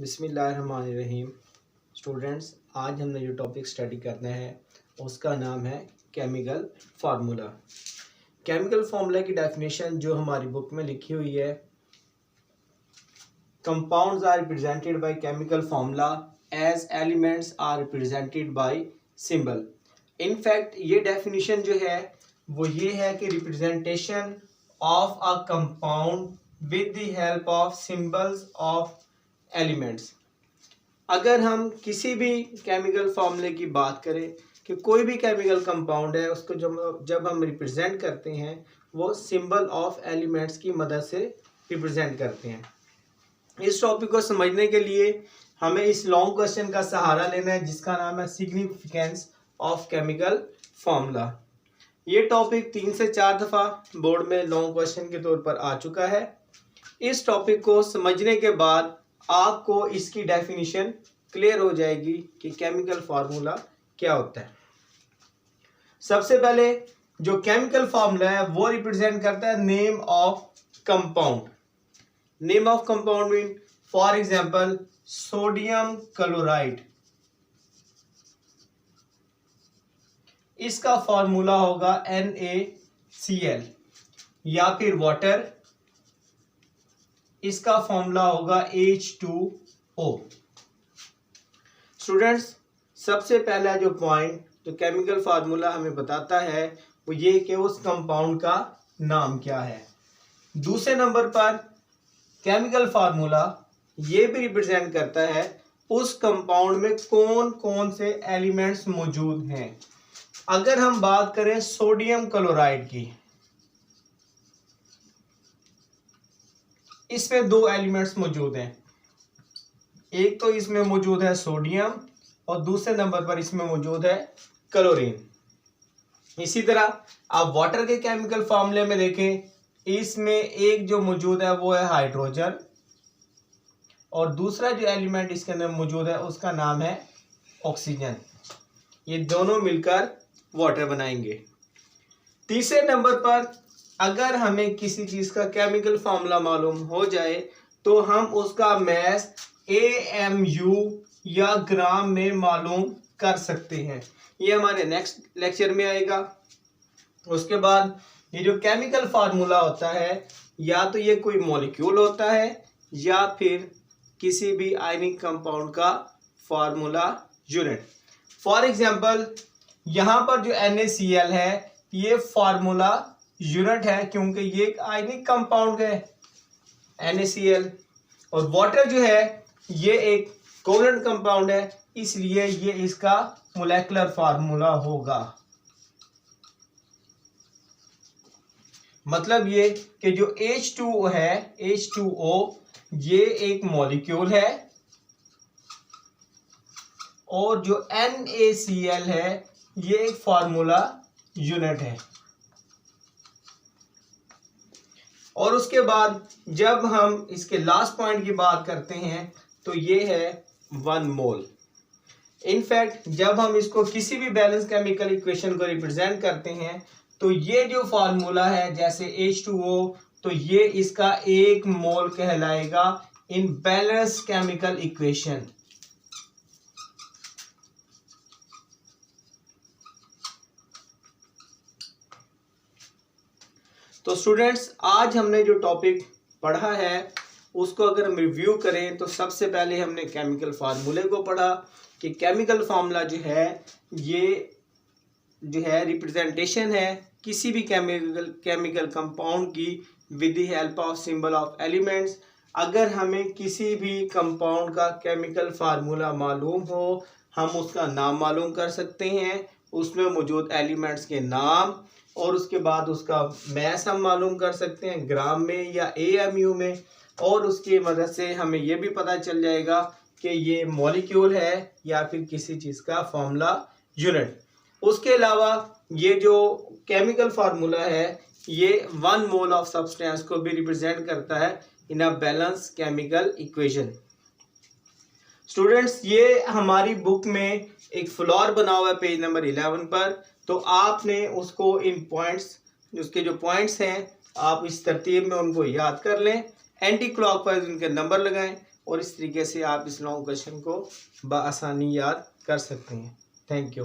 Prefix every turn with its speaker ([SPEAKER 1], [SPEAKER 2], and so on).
[SPEAKER 1] बिस्मिल्लाहिर्रहमानिर्रहीम। स्टूडेंट्स, आज हमने जो टॉपिक स्टडी करना है उसका नाम है केमिकल फार्मूला। केमिकल फार्मूला की डेफिनेशन जो हमारी बुक में लिखी हुई है, compounds are represented by chemical formula as elements are represented by symbol. In fact ये डेफिनेशन जो है वो ये है कि representation of a compound with the help of symbols of elements. अगर हम किसी भी केमिकल फार्मूले की बात करें कि कोई भी केमिकल कंपाउंड है, उसको जब हम रिप्रेजेंट करते हैं वो सिंबल ऑफ एलिमेंट्स की मदद से रिप्रेजेंट करते हैं। इस टॉपिक को समझने के लिए हमें इस लॉन्ग क्वेश्चन का सहारा लेना है जिसका नाम है सिग्निफिकेंस ऑफ केमिकल फार्मूला। ये टॉपिक 3 से 4 दफ़ा बोर्ड में लॉन्ग क्वेश्चन के तौर पर आ चुका है। इस टॉपिक को समझने के बाद आपको इसकी डेफिनेशन क्लियर हो जाएगी कि केमिकल फार्मूला क्या होता है। सबसे पहले जो केमिकल फार्मूला है वो रिप्रेजेंट करता है name of compound. Name of compound mean for example sodium chloride, इसका फार्मूला होगा NaCl, या फिर वाटर, इसका फॉर्मूला होगा H2O। स्टूडेंट्स, सबसे पहला जो पॉइंट जो केमिकल फार्मूला हमें बताता है वो ये कि उस कंपाउंड का नाम क्या है। दूसरे नंबर पर केमिकल फार्मूला ये भी रिप्रेजेंट करता है उस कंपाउंड में कौन कौन से एलिमेंट्स मौजूद हैं। अगर हम बात करें सोडियम क्लोराइड की, इसमें 2 एलिमेंट्स मौजूद हैं। एक तो इसमें मौजूद है सोडियम और दूसरे नंबर पर इसमें मौजूद है क्लोरीन। इसी तरह आप वाटर के केमिकल फार्मूले में देखें, इसमें एक जो मौजूद है वो है हाइड्रोजन और दूसरा जो एलिमेंट इसके अंदर मौजूद है उसका नाम है ऑक्सीजन। ये दोनों मिलकर वाटर बनाएंगे। तीसरे नंबर पर अगर हमें किसी चीज का केमिकल फार्मूला मालूम हो जाए तो हम उसका मैस AMU या ग्राम में मालूम कर सकते हैं। ये हमारे नेक्स्ट लेक्चर में आएगा। उसके बाद ये जो केमिकल फार्मूला होता है या तो ये कोई मॉलिक्यूल होता है या फिर किसी भी आयनिक कंपाउंड का फार्मूला यूनिट। फॉर एग्जांपल यहाँ पर जो NaCl है ये फार्मूला यूनिट है क्योंकि ये एक आयनिक कंपाउंड है NaCl, और वाटर जो है ये एक कोवलेंट कंपाउंड है, इसलिए ये इसका मोलेकुलर फार्मूला होगा। मतलब ये कि जो H2O है, H2O ये एक मॉलिक्यूल है और जो NaCl है ये एक फार्मूला यूनिट है। और उसके बाद जब हम इसके लास्ट पॉइंट की बात करते हैं तो ये है 1 मोल। इनफैक्ट जब हम इसको किसी भी बैलेंस केमिकल इक्वेशन को रिप्रेजेंट करते हैं तो ये जो फार्मूला है जैसे H2O, तो ये इसका 1 मोल कहलाएगा इन बैलेंस केमिकल इक्वेशन। तो स्टूडेंट्स, आज हमने जो टॉपिक पढ़ा है उसको अगर हम रिव्यू करें तो सबसे पहले हमने केमिकल फार्मूले को पढ़ा कि केमिकल फार्मूला जो है ये जो है रिप्रेजेंटेशन है किसी भी केमिकल कंपाउंड की with the help of symbol of elements. अगर हमें किसी भी कंपाउंड का केमिकल फार्मूला मालूम हो हम उसका नाम मालूम कर सकते हैं, उसमें मौजूद एलिमेंट्स के नाम, और उसके बाद उसका मैस हम मालूम कर सकते हैं ग्राम में या AMU में, और उसकी मदद से हमें यह भी पता चल जाएगा कि ये मॉलिक्यूल है या फिर किसी चीज़ का फार्मूला यूनिट। उसके अलावा ये जो केमिकल फार्मूला है ये 1 मोल ऑफ सब्सटेंस को भी रिप्रेजेंट करता है in a balance chemical equation. Students, ये हमारी बुक में एक फ्लोर बना हुआ है पेज नंबर 11 पर, तो आपने उसको इन पॉइंट्स, उसके जो पॉइंट्स हैं आप इस तरतीब में उनको याद कर लें। एंटी क्लॉकवाइज उनके नंबर लगाएं और इस तरीके से आप इस लॉन्ग क्वेश्चन को बआसानी याद कर सकते हैं। Thank you.